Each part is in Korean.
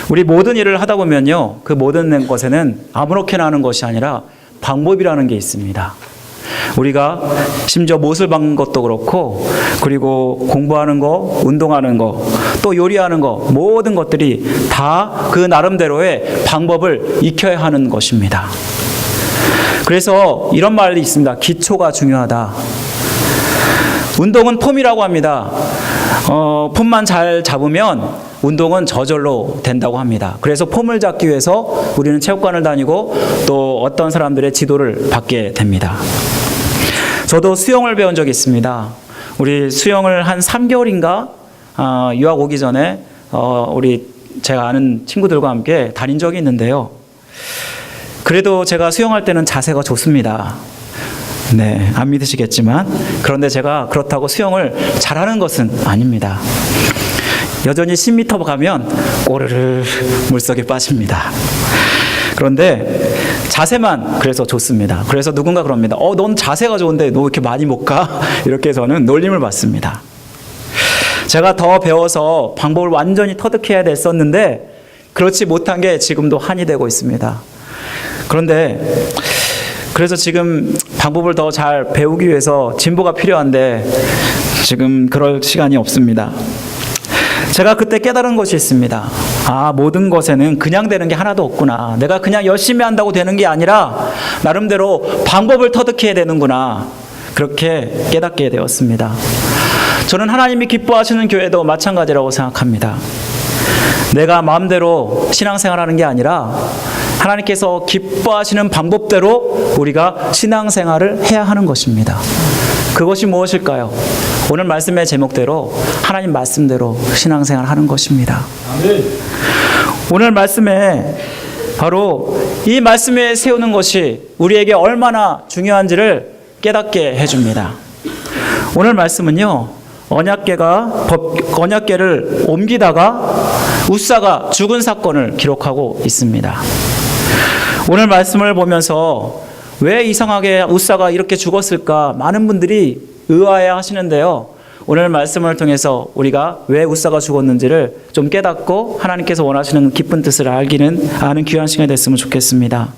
우리 모든 일을 하다 보면요, 그 모든 것에는 아무렇게나 하는 것이 아니라 방법이라는 게 있습니다. 우리가 심지어 못을 박는 것도 그렇고, 그리고 공부하는 거, 운동하는 거, 또 요리하는 거, 모든 것들이 다 그 나름대로의 방법을 익혀야 하는 것입니다. 그래서 이런 말이 있습니다. 기초가 중요하다. 운동은 폼이라고 합니다. 폼만 잘 잡으면 운동은 저절로 된다고 합니다. 그래서 폼을 잡기 위해서 우리는 체육관을 다니고 또 어떤 사람들의 지도를 받게 됩니다. 저도 수영을 배운 적이 있습니다. 우리 수영을 한 3개월인가 유학 오기 전에 제가 아는 친구들과 함께 다닌 적이 있는데요. 그래도 제가 수영할 때는 자세가 좋습니다. 네, 안 믿으시겠지만, 그런데 제가 그렇다고 수영을 잘하는 것은 아닙니다. 여전히 10m 가면 꼬르르 물속에 빠집니다. 그런데 자세만 그래서 좋습니다. 그래서 누군가 그럽니다. 넌 자세가 좋은데 너 왜 이렇게 많이 못 가? 이렇게 저는 놀림을 받습니다. 제가 더 배워서 방법을 완전히 터득해야 됐었는데 그렇지 못한 게 지금도 한이 되고 있습니다. 그런데 그래서 지금 방법을 더 잘 배우기 위해서 진보가 필요한데 지금 그럴 시간이 없습니다. 제가 그때 깨달은 것이 있습니다. 모든 것에는 그냥 되는 게 하나도 없구나. 내가 그냥 열심히 한다고 되는 게 아니라 나름대로 방법을 터득해야 되는구나. 그렇게 깨닫게 되었습니다. 저는 하나님이 기뻐하시는 교회도 마찬가지라고 생각합니다. 내가 마음대로 신앙생활하는 게 아니라 하나님께서 기뻐하시는 방법대로 우리가 신앙생활을 해야 하는 것입니다. 그것이 무엇일까요? 오늘 말씀의 제목대로 하나님 말씀대로 신앙생활 하는 것입니다. 아멘. 오늘 말씀에 바로 이 말씀에 세우는 것이 우리에게 얼마나 중요한지를 깨닫게 해줍니다. 오늘 말씀은요, 언약궤를 옮기다가 웃사가 죽은 사건을 기록하고 있습니다. 오늘 말씀을 보면서 왜 이상하게 웃사가 이렇게 죽었을까 많은 분들이 의아해 하시는데요. 오늘 말씀을 통해서 우리가 왜 웃사가 죽었는지를 좀 깨닫고 하나님께서 원하시는 깊은 뜻을 아는 귀한 시간이 됐으면 좋겠습니다.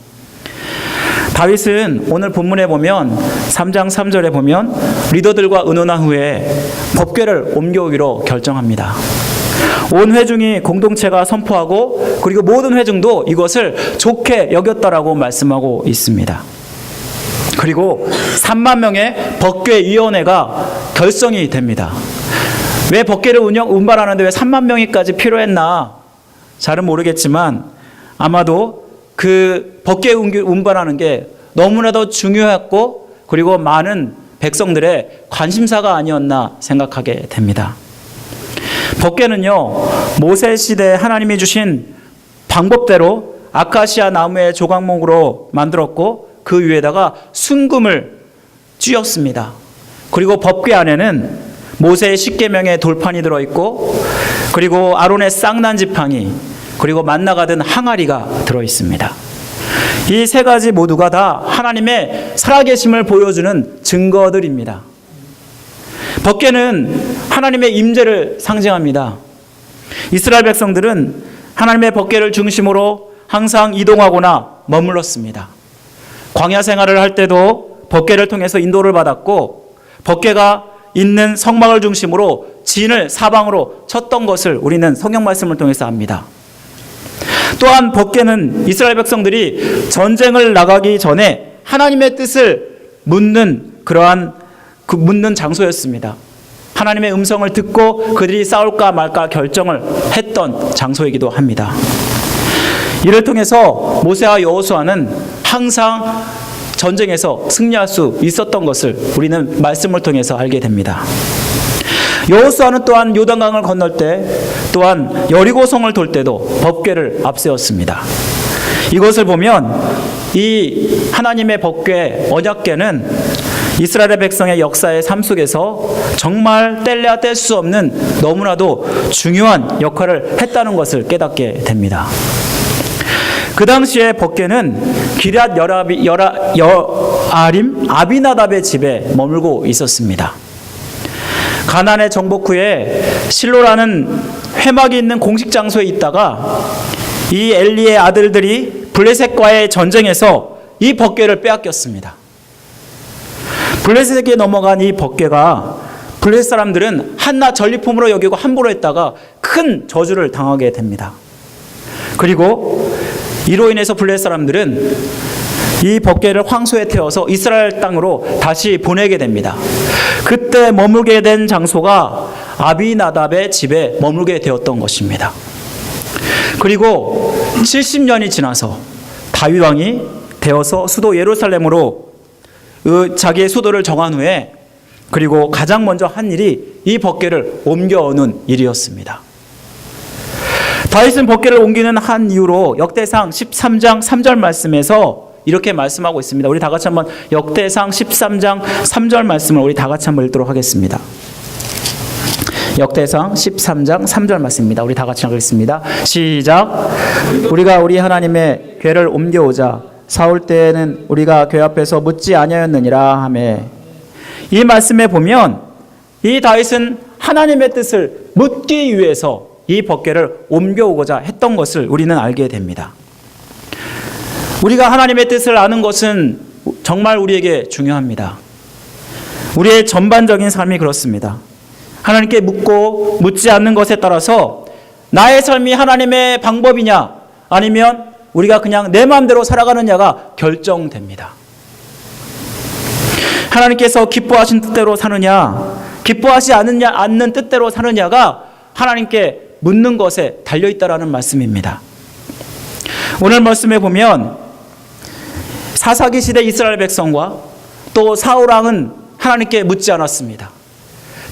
다윗은 오늘 본문에 보면 3장 3절에 보면 리더들과 의논한 후에 법궤를 옮겨오기로 결정합니다. 온 회중이 공동체가 선포하고 그리고 모든 회중도 이것을 좋게 여겼다라고 말씀하고 있습니다. 그리고 3만 명의 법궤위원회가 결성이 됩니다. 왜 법궤를 운반하는데 왜 3만 명이까지 필요했나? 잘은 모르겠지만 아마도 그 법궤 운반하는 게 너무나도 중요했고 그리고 많은 백성들의 관심사가 아니었나 생각하게 됩니다. 법궤는요, 모세 시대에 하나님이 주신 방법대로 아카시아 나무의 조각목으로 만들었고 그 위에다가 순금을 찧었습니다. 그리고 법궤 안에는 모세의 십계명의 돌판이 들어있고 그리고 아론의 쌍난 지팡이 그리고 만나가 든 항아리가 들어있습니다. 이 세 가지 모두가 다 하나님의 살아계심을 보여주는 증거들입니다. 법궤는 하나님의 임재를 상징합니다. 이스라엘 백성들은 하나님의 법궤를 중심으로 항상 이동하거나 머물렀습니다. 광야 생활을 할 때도 법궤를 통해서 인도를 받았고 법궤가 있는 성막을 중심으로 진을 사방으로 쳤던 것을 우리는 성경 말씀을 통해서 압니다. 또한 법궤는 이스라엘 백성들이 전쟁을 나가기 전에 하나님의 뜻을 묻는 묻는 장소였습니다. 하나님의 음성을 듣고 그들이 싸울까 말까 결정을 했던 장소이기도 합니다. 이를 통해서 모세와 여호수아는 항상 전쟁에서 승리할 수 있었던 것을 우리는 말씀을 통해서 알게 됩니다. 여호수아는 또한 요단강을 건널 때 또한 여리고성을 돌 때도 법궤를 앞세웠습니다. 이것을 보면 이 하나님의 법궤 언약궤는 이스라엘 백성의 역사의 삶 속에서 정말 뗄래야 뗄 수 없는 너무나도 중요한 역할을 했다는 것을 깨닫게 됩니다. 그 당시에 법궤는 기럇 여아림 아비나답의 집에 머물고 있었습니다. 가나안의 정복 후에 실로라는 회막이 있는 공식 장소에 있다가 이 엘리의 아들들이 블레셋과의 전쟁에서 이 벗궤를 빼앗겼습니다. 블레셋에게 넘어간 이 벗궤가 블레셋 사람들은 한낱 전리품으로 여기고 함부로 했다가 큰 저주를 당하게 됩니다. 그리고 이로 인해서 블레셋 사람들은 이 벗궤를 황소에 태워서 이스라엘 땅으로 다시 보내게 됩니다. 그때 머물게 된 장소가 아비나답의 집에 머물게 되었던 것입니다. 그리고 70년이 지나서 다윗 왕이 되어서 수도 예루살렘으로 자기의 수도를 정한 후에 그리고 가장 먼저 한 일이 이 벗궤를 옮겨오는 일이었습니다. 다윗은 벗궤를 옮기는 한 이유로 역대상 13장 3절 말씀에서 이렇게 말씀하고 있습니다. 우리 다 같이 한번 역대상 13장 3절 말씀을 우리 다 같이 한번 읽도록 하겠습니다. 역대상 13장 3절 말씀입니다. 우리 다 같이 읽겠습니다. 시작. 우리가 우리 하나님의 궤를 옮겨오자 사울 때에는 우리가 궤 앞에서 묻지 아니하였느니라 하매. 이 말씀에 보면 이 다윗은 하나님의 뜻을 묻기 위해서 이 벗궤를 옮겨오고자 했던 것을 우리는 알게 됩니다. 우리가 하나님의 뜻을 아는 것은 정말 우리에게 중요합니다. 우리의 전반적인 삶이 그렇습니다. 하나님께 묻고 묻지 않는 것에 따라서 나의 삶이 하나님의 방법이냐 아니면 우리가 그냥 내 마음대로 살아가느냐가 결정됩니다. 하나님께서 기뻐하신 뜻대로 사느냐 기뻐하지 않는 뜻대로 사느냐가 하나님께 묻는 것에 달려있다라는 말씀입니다. 오늘 말씀에 보면 사사기 시대 이스라엘 백성과 또 사울왕은 하나님께 묻지 않았습니다.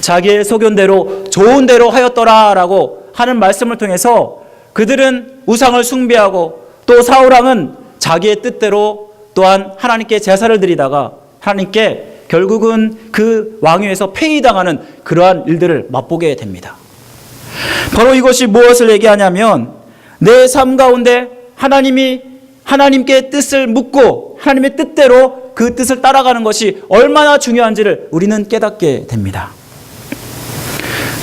자기의 소견대로 좋은 대로 하였더라라고 하는 말씀을 통해서 그들은 우상을 숭배하고 또 사울왕은 자기의 뜻대로 또한 하나님께 제사를 드리다가 하나님께 결국은 그 왕위에서 폐위당하는 그러한 일들을 맛보게 됩니다. 바로 이것이 무엇을 얘기하냐면 내 삶 가운데 하나님께 뜻을 묻고 하나님의 뜻대로 그 뜻을 따라가는 것이 얼마나 중요한지를 우리는 깨닫게 됩니다.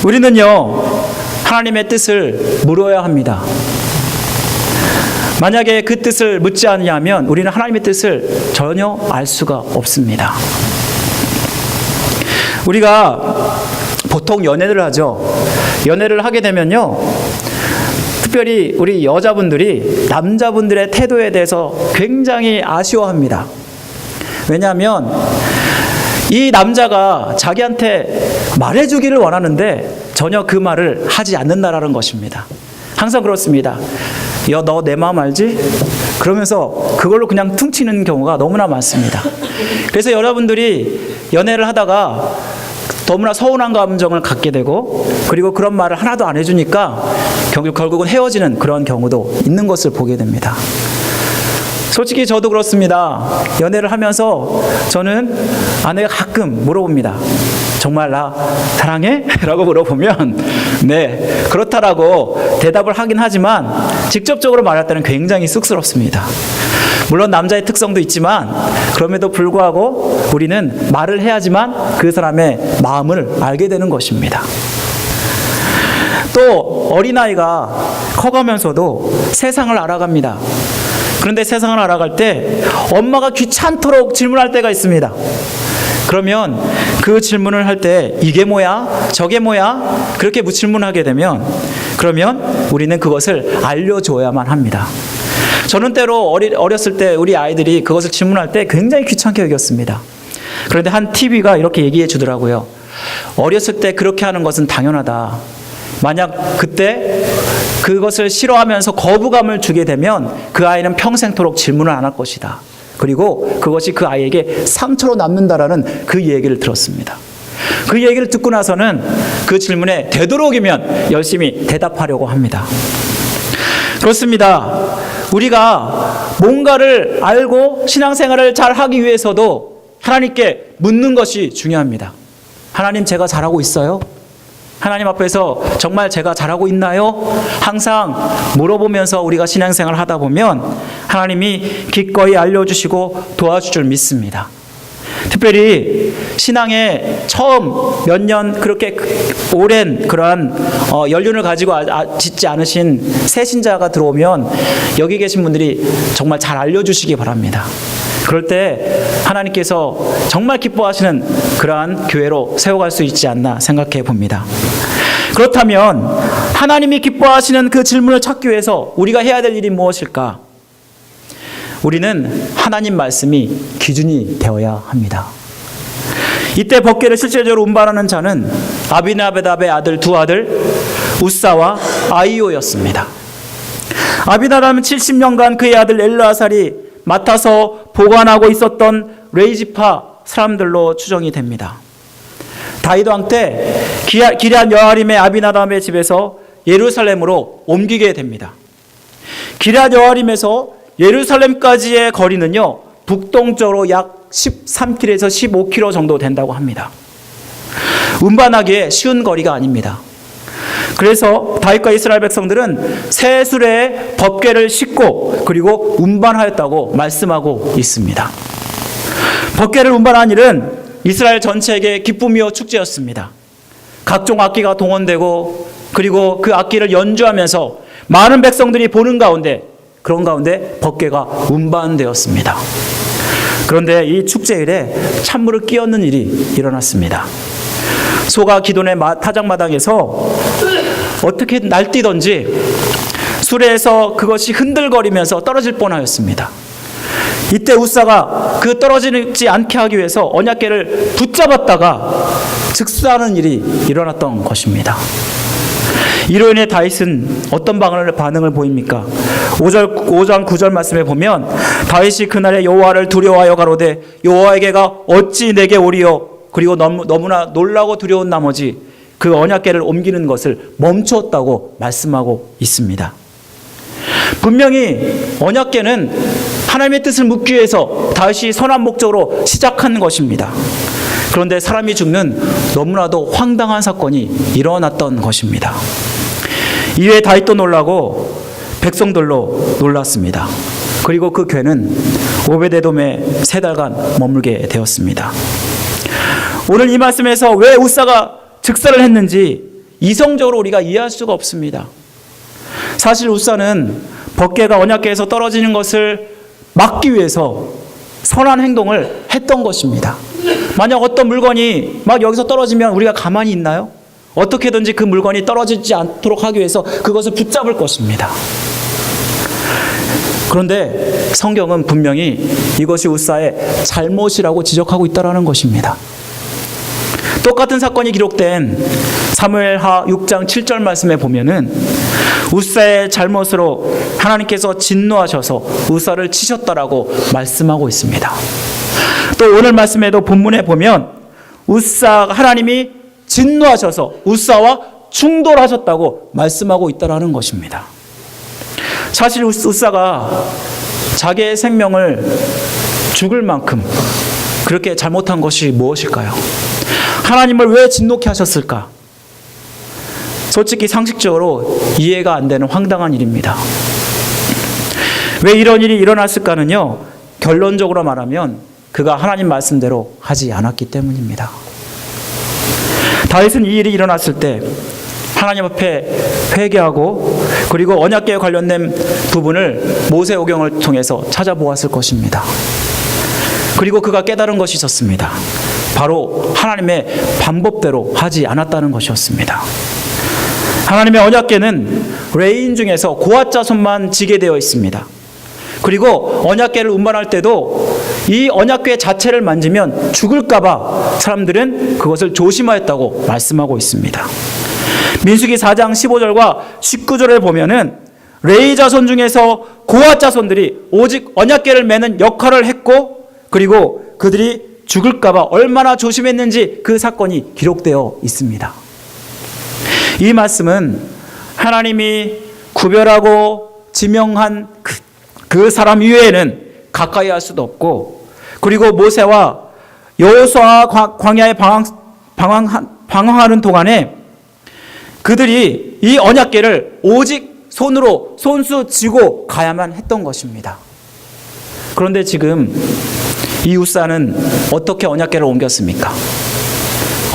우리는요, 하나님의 뜻을 물어야 합니다. 만약에 그 뜻을 묻지 않냐면 우리는 하나님의 뜻을 전혀 알 수가 없습니다. 우리가 보통 연애를 하죠. 연애를 하게 되면요, 특별히 우리 여자분들이 남자분들의 태도에 대해서 굉장히 아쉬워합니다. 왜냐하면 이 남자가 자기한테 말해주기를 원하는데 전혀 그 말을 하지 않는다라는 것입니다. 항상 그렇습니다. 야, 너 내 마음 알지? 그러면서 그걸로 그냥 퉁치는 경우가 너무나 많습니다. 그래서 여러분들이 연애를 하다가 너무나 서운한 감정을 갖게 되고 그리고 그런 말을 하나도 안 해주니까 결국은 헤어지는 그런 경우도 있는 것을 보게 됩니다. 솔직히 저도 그렇습니다. 연애를 하면서 저는 아내가 가끔 물어봅니다. 정말 나 사랑해? 라고 물어보면 네, 그렇다라고 대답을 하긴 하지만 직접적으로 말할 때는 굉장히 쑥스럽습니다. 물론 남자의 특성도 있지만 그럼에도 불구하고 우리는 말을 해야지만 그 사람의 마음을 알게 되는 것입니다. 또 어린아이가 커가면서도 세상을 알아갑니다. 그런데 세상을 알아갈 때 엄마가 귀찮도록 질문할 때가 있습니다. 그러면 그 질문을 할 때 이게 뭐야? 저게 뭐야? 그렇게 질문하게 되면 그러면 우리는 그것을 알려줘야만 합니다. 저는 때로 어렸을 때 우리 아이들이 그것을 질문할 때 굉장히 귀찮게 여겼습니다. 그런데 한 TV가 이렇게 얘기해 주더라고요. 어렸을 때 그렇게 하는 것은 당연하다. 만약 그때 그것을 싫어하면서 거부감을 주게 되면 그 아이는 평생토록 질문을 안 할 것이다. 그리고 그것이 그 아이에게 상처로 남는다라는 그 얘기를 들었습니다. 그 얘기를 듣고 나서는 그 질문에 되도록이면 열심히 대답하려고 합니다. 그렇습니다. 우리가 뭔가를 알고 신앙생활을 잘 하기 위해서도 하나님께 묻는 것이 중요합니다. 하나님, 제가 잘하고 있어요? 하나님 앞에서 정말 제가 잘하고 있나요? 항상 물어보면서 우리가 신앙생활을 하다 보면 하나님이 기꺼이 알려주시고 도와줄 줄 믿습니다. 특별히 신앙에 처음 몇 년 그렇게 오랜 그러한 연륜을 가지고 짓지 않으신 새 신자가 들어오면 여기 계신 분들이 정말 잘 알려주시기 바랍니다. 그럴 때 하나님께서 정말 기뻐하시는 그러한 교회로 세워갈 수 있지 않나 생각해 봅니다. 그렇다면 하나님이 기뻐하시는 그 질문을 찾기 위해서 우리가 해야 될 일이 무엇일까? 우리는 하나님 말씀이 기준이 되어야 합니다. 이때 법궤를 실질적으로 운반하는 자는 아비나답의 아들 두 아들 우사와 아이오였습니다. 아비나답은 70년간 그의 아들 엘르아살이 맡아서 보관하고 있었던 레이지파 사람들로 추정이 됩니다. 다윗 왕 때 기럇 여아림의 아비나답의 집에서 예루살렘으로 옮기게 됩니다. 기럇 여아림에서 예루살렘까지의 거리는요, 북동쪽으로 약 13km에서 15km 정도 된다고 합니다. 운반하기에 쉬운 거리가 아닙니다. 그래서 다윗과 이스라엘 백성들은 새 수레에 법궤를 싣고 그리고 운반하였다고 말씀하고 있습니다. 법궤를 운반한 일은 이스라엘 전체에게 기쁨이요 축제였습니다. 각종 악기가 동원되고 그리고 그 악기를 연주하면서 많은 백성들이 보는 가운데, 그런 가운데 법궤가 운반되었습니다. 그런데 이 축제일에 찬물을 끼얹는 일이 일어났습니다. 소가 기돈의 타작마당에서 어떻게 날뛰던지 수레에서 그것이 흔들거리면서 떨어질 뻔하였습니다. 이때 우사가 그 떨어지지 않게 하기 위해서 언약궤를 붙잡았다가 즉사하는 일이 일어났던 것입니다. 이로 인해 다윗은 어떤 반응을 보입니까? 5장 9절 말씀에 보면 다윗이 그날에 여호와를 두려워하여 가로되 여호와에게가 어찌 내게 오리요, 그리고 너무나 놀라고 두려운 나머지 그 언약궤를 옮기는 것을 멈추었다고 말씀하고 있습니다. 분명히 언약궤는 하나님의 뜻을 묻기 위해서 다윗이 선한 목적으로 시작한 것입니다. 그런데 사람이 죽는 너무나도 황당한 사건이 일어났던 것입니다. 이에 다윗도 놀라고 백성들로 놀랐습니다. 그리고 그 궤는 오베데돔에 3달간 머물게 되었습니다. 오늘 이 말씀에서 왜 우사가 즉사를 했는지 이성적으로 우리가 이해할 수가 없습니다. 사실 우사는 법궤가 언약궤에서 떨어지는 것을 막기 위해서 선한 행동을 했던 것입니다. 만약 어떤 물건이 막 여기서 떨어지면 우리가 가만히 있나요? 어떻게든지 그 물건이 떨어지지 않도록 하기 위해서 그것을 붙잡을 것입니다. 그런데 성경은 분명히 이것이 우사의 잘못이라고 지적하고 있다는 것입니다. 똑같은 사건이 기록된 사무엘하 6장 7절 말씀에 보면은 우사의 잘못으로 하나님께서 진노하셔서 우사를 치셨다라고 말씀하고 있습니다. 또 오늘 말씀에도 본문에 보면 하나님이 진노하셔서 우사와 충돌하셨다고 말씀하고 있다는 것입니다. 사실 우사가 자기의 생명을 죽을 만큼 그렇게 잘못한 것이 무엇일까요? 하나님을 왜 진노케 하셨을까? 솔직히 상식적으로 이해가 안 되는 황당한 일입니다. 왜 이런 일이 일어났을까는요, 결론적으로 말하면 그가 하나님 말씀대로 하지 않았기 때문입니다. 다윗은 이 일이 일어났을 때 하나님 앞에 회개하고 그리고 언약궤에 관련된 부분을 모세오경을 통해서 찾아보았을 것입니다. 그리고 그가 깨달은 것이 있었습니다. 바로 하나님의 방법대로 하지 않았다는 것이었습니다. 하나님의 언약궤는 레위인 중에서 고앗 자손만 지게 되어 있습니다. 그리고 언약궤를 운반할 때도 이 언약궤 자체를 만지면 죽을까봐 사람들은 그것을 조심하였다고 말씀하고 있습니다. 민수기 4장 15절과 19절을 보면은 레위 자손 중에서 고앗 자손들이 오직 언약궤를 매는 역할을 했고, 그리고 그들이 죽을까봐 얼마나 조심했는지 그 사건이 기록되어 있습니다. 이 말씀은 하나님이 구별하고 지명한 그 사람 이외에는 가까이 할 수도 없고, 그리고 모세와 여호수아가 광야에 방황하는 동안에 그들이 이 언약궤를 오직 손으로 손수 쥐고 가야만 했던 것입니다. 그런데 지금 이 웃사는 어떻게 언약궤를 옮겼습니까?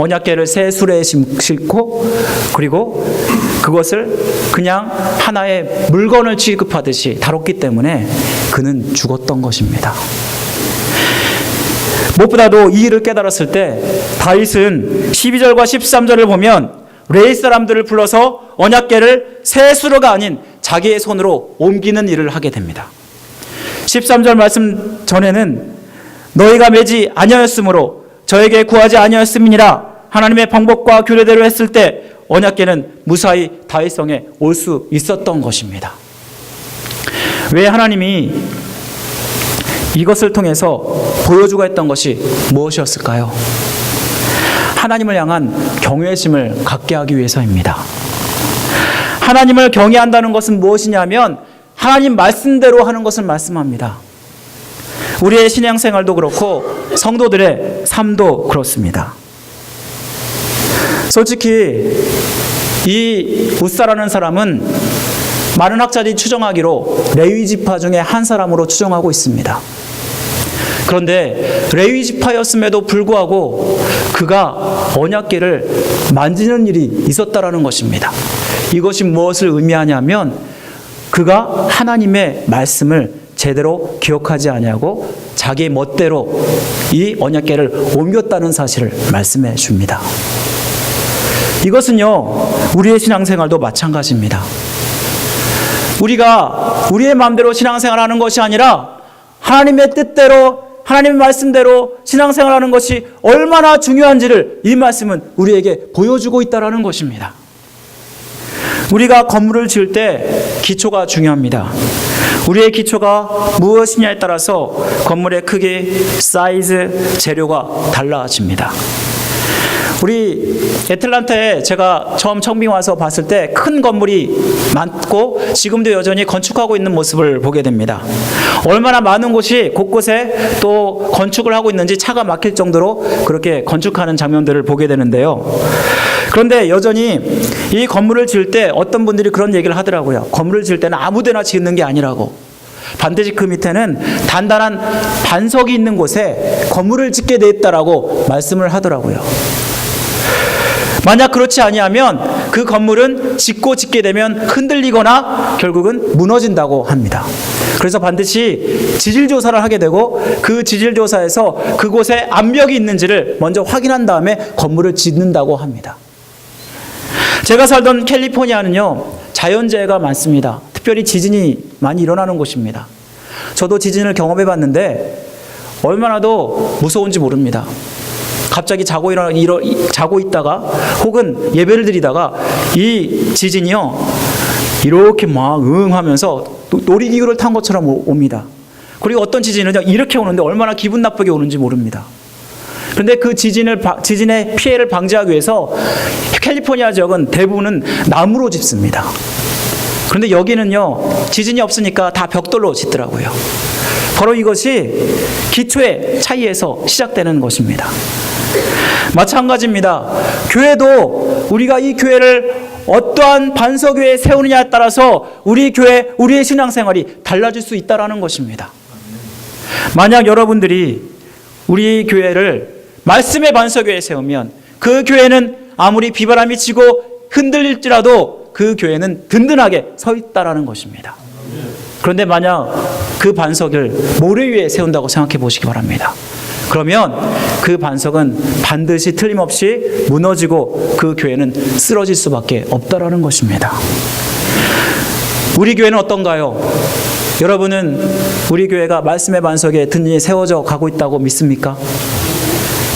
언약궤를 새 수레에 싣고 그리고 그것을 그냥 하나의 물건을 취급하듯이 다뤘기 때문에 그는 죽었던 것입니다. 무엇보다도 이 일을 깨달았을 때 다윗은 12절과 13절을 보면 레위 사람들을 불러서 언약궤를 새 수레가 아닌 자기의 손으로 옮기는 일을 하게 됩니다. 13절 말씀 전에는 너희가 매지 아니하였으므로 저에게 구하지 아니하였음이니라 하나님의 방법과 규례대로 했을 때 언약궤는 무사히 다윗성에 올 수 있었던 것입니다. 왜 하나님이 이것을 통해서 보여주고 했던 것이 무엇이었을까요? 하나님을 향한 경외심을 갖게 하기 위해서입니다. 하나님을 경외한다는 것은 무엇이냐면 하나님 말씀대로 하는 것을 말씀합니다. 우리의 신앙생활도 그렇고 성도들의 삶도 그렇습니다. 솔직히 이 웃사라는 사람은 많은 학자들이 추정하기로 레위 지파 중에 한 사람으로 추정하고 있습니다. 그런데 레위 지파였음에도 불구하고 그가 언약궤를 만지는 일이 있었다라는 것입니다. 이것이 무엇을 의미하냐면 그가 하나님의 말씀을 제대로 기억하지 아니하고 자기 멋대로 이 언약궤를 옮겼다는 사실을 말씀해 줍니다. 이것은요, 우리의 신앙생활도 마찬가지입니다. 우리가 우리의 마음대로 신앙생활하는 것이 아니라 하나님의 뜻대로 하나님의 말씀대로 신앙생활하는 것이 얼마나 중요한지를 이 말씀은 우리에게 보여주고 있다는 것입니다. 우리가 건물을 지을 때 기초가 중요합니다. 우리의 기초가 무엇이냐에 따라서 건물의 크기, 사이즈, 재료가 달라집니다. 우리 애틀란타에 제가 처음 청빙 와서 봤을 때 큰 건물이 많고 지금도 여전히 건축하고 있는 모습을 보게 됩니다. 얼마나 많은 곳이 곳곳에 또 건축을 하고 있는지 차가 막힐 정도로 그렇게 건축하는 장면들을 보게 되는데요. 그런데 여전히 이 건물을 지을 때 어떤 분들이 그런 얘기를 하더라고요. 건물을 지을 때는 아무데나 짓는 게 아니라고. 반드시 그 밑에는 단단한 반석이 있는 곳에 건물을 짓게 돼 있다라고 말씀을 하더라고요. 만약 그렇지 아니하면 그 건물은 짓게 되면 흔들리거나 결국은 무너진다고 합니다. 그래서 반드시 지질조사를 하게 되고 그 지질조사에서 그곳에 암벽이 있는지를 먼저 확인한 다음에 건물을 짓는다고 합니다. 제가 살던 캘리포니아는요, 자연재해가 많습니다. 특별히 지진이 많이 일어나는 곳입니다. 저도 지진을 경험해 봤는데 얼마나도 무서운지 모릅니다. 갑자기 자고 있다가 혹은 예배를 드리다가 이 지진이요 이렇게 막 하면서 놀이기구를 탄 것처럼 옵니다. 그리고 어떤 지진은요 이렇게 오는데 얼마나 기분 나쁘게 오는지 모릅니다. 그런데 그 지진의 피해를 방지하기 위해서 캘리포니아 지역은 대부분은 나무로 짓습니다. 그런데 여기는요 지진이 없으니까 다 벽돌로 짓더라고요. 바로 이것이 기초의 차이에서 시작되는 것입니다. 마찬가지입니다. 교회도 우리가 이 교회를 어떠한 반석 위에 세우느냐에 따라서 우리 교회, 우리의 신앙생활이 달라질 수 있다는 것입니다. 만약 여러분들이 우리 교회를 말씀의 반석 위에 세우면 그 교회는 아무리 비바람이 치고 흔들릴지라도 그 교회는 든든하게 서 있다는 것입니다. 그런데 만약 그 반석을 모래 위에 세운다고 생각해 보시기 바랍니다. 그러면 그 반석은 반드시 틀림없이 무너지고 그 교회는 쓰러질 수밖에 없다라는 것입니다. 우리 교회는 어떤가요? 여러분은 우리 교회가 말씀의 반석에 든든히 세워져 가고 있다고 믿습니까?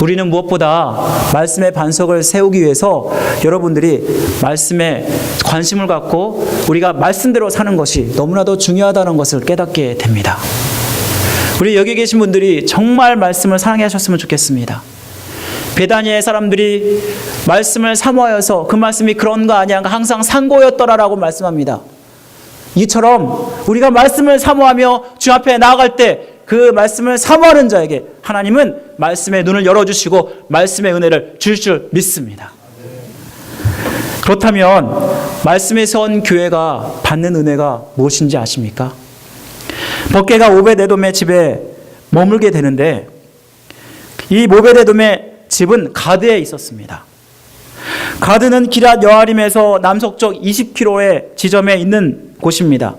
우리는 무엇보다 말씀의 반석을 세우기 위해서 여러분들이 말씀에 관심을 갖고 우리가 말씀대로 사는 것이 너무나도 중요하다는 것을 깨닫게 됩니다. 우리 여기 계신 분들이 정말 말씀을 사랑해 하셨으면 좋겠습니다. 베다니의 사람들이 말씀을 사모하여서 그 말씀이 그런가 아니한가 항상 상고였더라라고 말씀합니다. 이처럼 우리가 말씀을 사모하며 주 앞에 나아갈 때 그 말씀을 사모하는 자에게 하나님은 말씀의 눈을 열어주시고 말씀의 은혜를 주실 줄 믿습니다. 그렇다면 말씀에 선 교회가 받는 은혜가 무엇인지 아십니까? 법궤가 오벳에돔의 집에 머물게 되는데 이 오베데돔의 집은 가드에 있었습니다. 가드는 기럇 여아림에서 남서쪽 20km의 지점에 있는 곳입니다.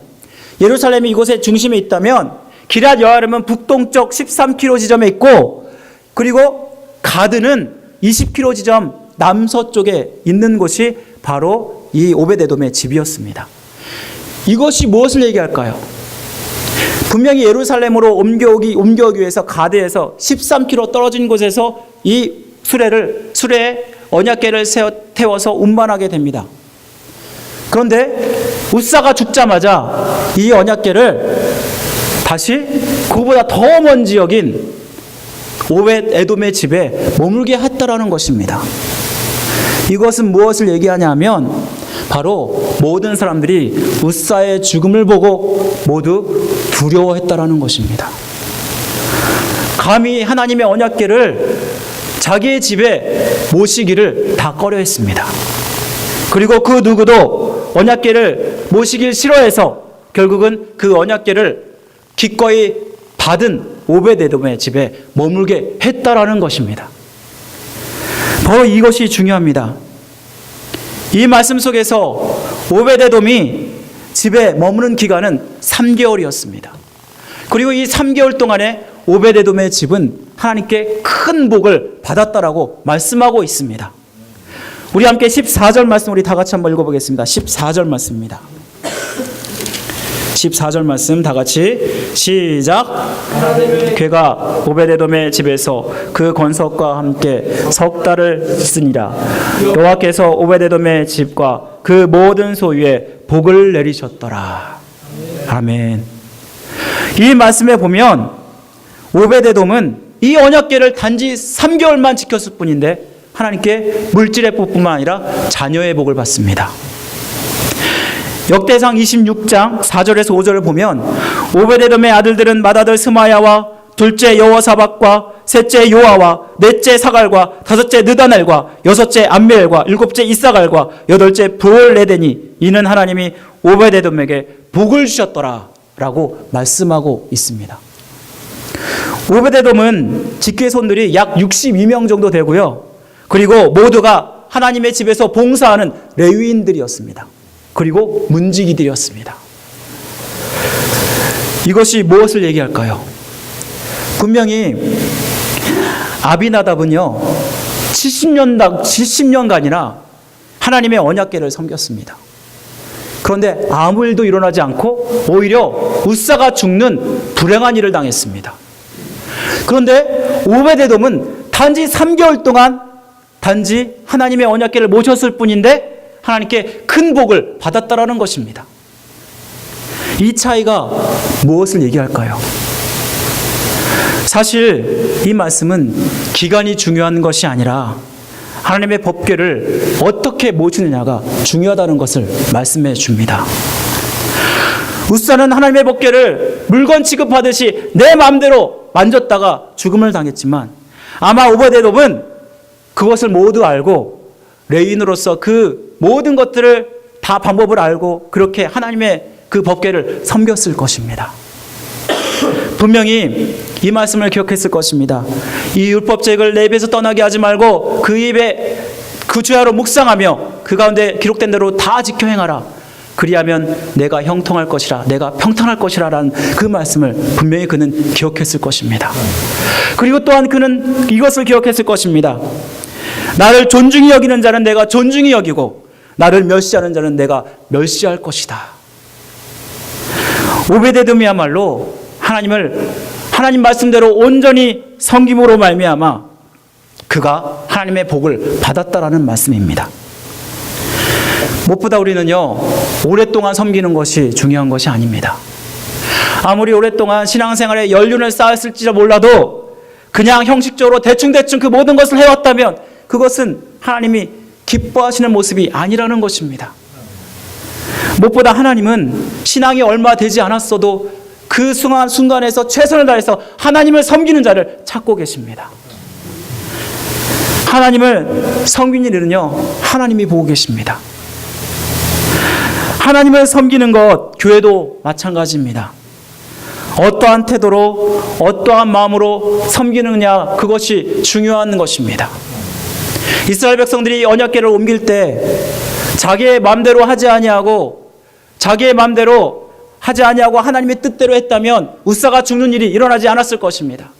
예루살렘이 이곳의 중심에 있다면 기럇 여아림은 북동쪽 13km 지점에 있고, 그리고 가드는 20km 지점 남서쪽에 있는 곳이 바로 이 오베데돔의 집이었습니다. 이것이 무엇을 얘기할까요? 분명히 예루살렘으로 옮겨오기 위해서 가드에서 13km 떨어진 곳에서 이 수레에 언약궤를 태워서 운반하게 됩니다. 그런데 우사가 죽자마자 이 언약궤를 다시 그보다 더 먼 지역인 오벳에돔의 집에 머물게 했다라는 것입니다. 이것은 무엇을 얘기하냐면 바로 모든 사람들이 우사의 죽음을 보고 모두 두려워했다라는 것입니다. 감히 하나님의 언약궤를 자기의 집에 모시기를 다 꺼려했습니다. 그리고 그 누구도 언약궤를 모시길 싫어해서 결국은 그 언약궤를 기꺼이 받은 오베데돔의 집에 머물게 했다라는 것입니다. 바로 이것이 중요합니다. 이 말씀 속에서 오베데돔이 집에 머무는 기간은 3개월이었습니다. 그리고 이 3개월 동안에 오베데돔의 집은 하나님께 큰 복을 받았다라고 말씀하고 있습니다. 우리 함께 14절 말씀 우리 다 같이 한번 읽어보겠습니다. 14절 말씀입니다. 14절 말씀 다 같이 시작. 그가 오베데돔의 집에서 그 권석과 함께 석 달을 쓰니라. 여호와께서 오베데돔의 집과 그 모든 소유에 복을 내리셨더라. 아멘. 이 말씀에 보면 오베데돔은 이 언약궤를 단지 3개월만 지켰을 뿐인데 하나님께 물질의 복뿐만 아니라 자녀의 복을 받습니다. 역대상 26장 4절에서 5절을 보면 오베데돔의 아들들은 맏아들 스마야와 둘째 여호사밧과 셋째 요아와 넷째 사갈과 다섯째 느다넬과 여섯째 암미엘과 일곱째 이사갈과 여덟째 브올레데니 이는 하나님이 오베데돔에게 복을 주셨더라 라고 말씀하고 있습니다. 오베데돔은 직계손들이 약 62명 정도 되고요. 그리고 모두가 하나님의 집에서 봉사하는 레위인들이었습니다. 그리고 문지기들이었습니다. 이것이 무엇을 얘기할까요? 분명히 아비나답은요 70년간이나 하나님의 언약궤를 섬겼습니다. 그런데 아무 일도 일어나지 않고 오히려 우사가 죽는 불행한 일을 당했습니다. 그런데 오베데돔은 단지 3개월 동안 단지 하나님의 언약궤를 모셨을 뿐인데 하나님께 큰 복을 받았다라는 것입니다. 이 차이가 무엇을 얘기할까요? 사실 이 말씀은 기간이 중요한 것이 아니라 하나님의 법궤를 어떻게 모시느냐가 중요하다는 것을 말씀해 줍니다. 우사는 하나님의 법궤를 물건 취급하듯이 내 마음대로 만졌다가 죽음을 당했지만 아마 오베데돔은 그것을 모두 알고 레위인으로서 그 모든 것들을 다 방법을 알고 그렇게 하나님의 그 법궤를 섬겼을 것입니다. 분명히 이 말씀을 기억했을 것입니다. 이 율법책을 내 입에서 떠나게 하지 말고 그 입에 그 주야로 묵상하며 그 가운데 기록된 대로 다 지켜 행하라. 그리하면 내가 형통할 것이라, 내가 평탄할 것이라 라는 그 말씀을 분명히 그는 기억했을 것입니다. 그리고 또한 그는 이것을 기억했을 것입니다. 나를 존중히 여기는 자는 내가 존중히 여기고 나를 멸시하는 자는 내가 멸시할 것이다. 오베데돔이야말로 하나님 말씀대로 온전히 섬김으로 말미암아 그가 하나님의 복을 받았다라는 말씀입니다. 무엇보다 우리는요 오랫동안 섬기는 것이 중요한 것이 아닙니다. 아무리 오랫동안 신앙생활에 연륜을 쌓았을지라 몰라도 그냥 형식적으로 대충 그 모든 것을 해왔다면 그것은 하나님이 기뻐하시는 모습이 아니라는 것입니다. 무엇보다 하나님은 신앙이 얼마 되지 않았어도 그 순간에서 최선을 다해서 하나님을 섬기는 자를 찾고 계십니다. 하나님을 섬기는 일은요 하나님이 보고 계십니다. 하나님을 섬기는 것 교회도 마찬가지입니다. 어떠한 태도로 어떠한 마음으로 섬기느냐, 그것이 중요한 것입니다. 이스라엘 백성들이 언약궤를 옮길 때 자기의 마음대로 하지 아니하고 하나님의 뜻대로 했다면 우사가 죽는 일이 일어나지 않았을 것입니다.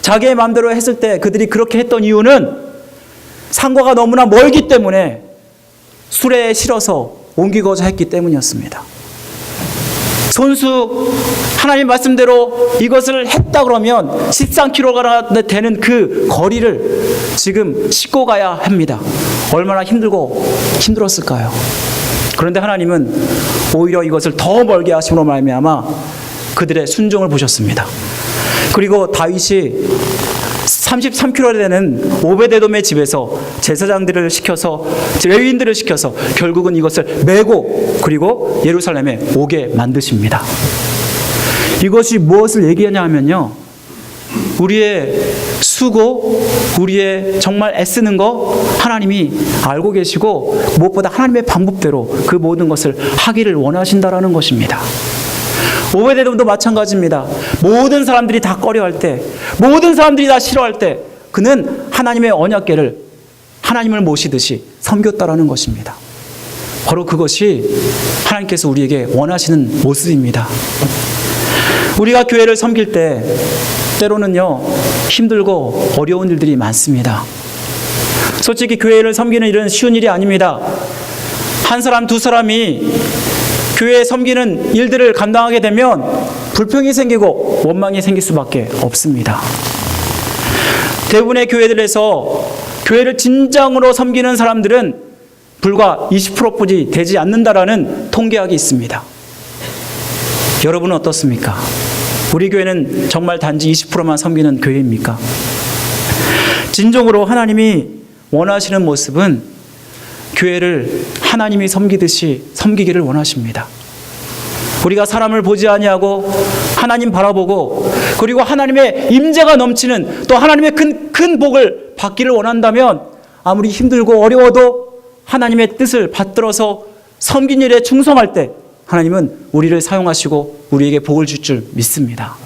자기의 마음대로 했을 때 그들이 그렇게 했던 이유는 상고가 너무나 멀기 때문에 수레에 실어서 옮기고자 했기 때문이었습니다. 손수 하나님 말씀대로 이것을 했다 그러면 13km가 되는 그 거리를 지금 싣고 가야 합니다. 얼마나 힘들었을까요? 그런데 하나님은 오히려 이것을 더 멀게 하심으로 말미암아 그들의 순종을 보셨습니다. 그리고 다윗이 33km 되는 오베데돔의 집에서 제사장들을 시켜서, 레위인들을 시켜서 결국은 이것을 메고 그리고 예루살렘에 오게 만드십니다. 이것이 무엇을 얘기하냐 하면요, 우리의 수고, 우리의 정말 애쓰는 거 하나님이 알고 계시고 무엇보다 하나님의 방법대로 그 모든 것을 하기를 원하신다라는 것입니다. 오베데돔도 마찬가지입니다. 모든 사람들이 다 꺼려할 때, 모든 사람들이 다 싫어할 때 그는 하나님의 언약궤를 하나님을 모시듯이 섬겼다라는 것입니다. 바로 그것이 하나님께서 우리에게 원하시는 모습입니다. 우리가 교회를 섬길 때 때로는요, 힘들고 어려운 일들이 많습니다. 솔직히 교회를 섬기는 일은 쉬운 일이 아닙니다. 한 사람 두 사람이 교회에 섬기는 일들을 감당하게 되면 불평이 생기고 원망이 생길 수밖에 없습니다. 대부분의 교회들에서 교회를 진정으로 섬기는 사람들은 불과 20%뿐이 되지 않는다라는 통계학이 있습니다. 여러분은 어떻습니까? 우리 교회는 정말 단지 20%만 섬기는 교회입니까? 진정으로 하나님이 원하시는 모습은 교회를 하나님이 섬기듯이 섬기기를 원하십니다. 우리가 사람을 보지 아니하고 하나님 바라보고 그리고 하나님의 임재가 넘치는 또 하나님의 큰 복을 받기를 원한다면 아무리 힘들고 어려워도 하나님의 뜻을 받들어서 섬긴 일에 충성할 때 하나님은 우리를 사용하시고 우리에게 복을 줄 줄 믿습니다.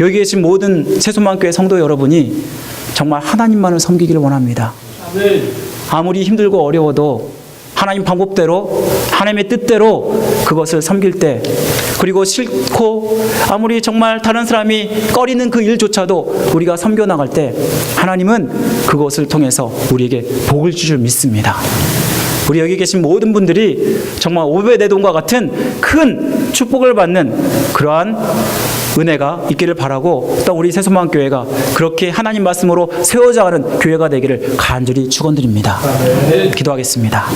여기 계신 모든 새소망교회 성도 여러분이 정말 하나님만을 섬기기를 원합니다. 아무리 힘들고 어려워도 하나님 방법대로 하나님의 뜻대로 그것을 섬길 때, 그리고 싫고 아무리 정말 다른 사람이 꺼리는 그 일조차도 우리가 섬겨나갈 때 하나님은 그것을 통해서 우리에게 복을 줄 줄 믿습니다. 우리 여기 계신 모든 분들이 정말 오베데돔과 같은 큰 축복을 받는 그러한 은혜가 있기를 바라고, 또 우리 새소망교회가 그렇게 하나님 말씀으로 세워져가는 교회가 되기를 간절히 축원드립니다. 기도하겠습니다.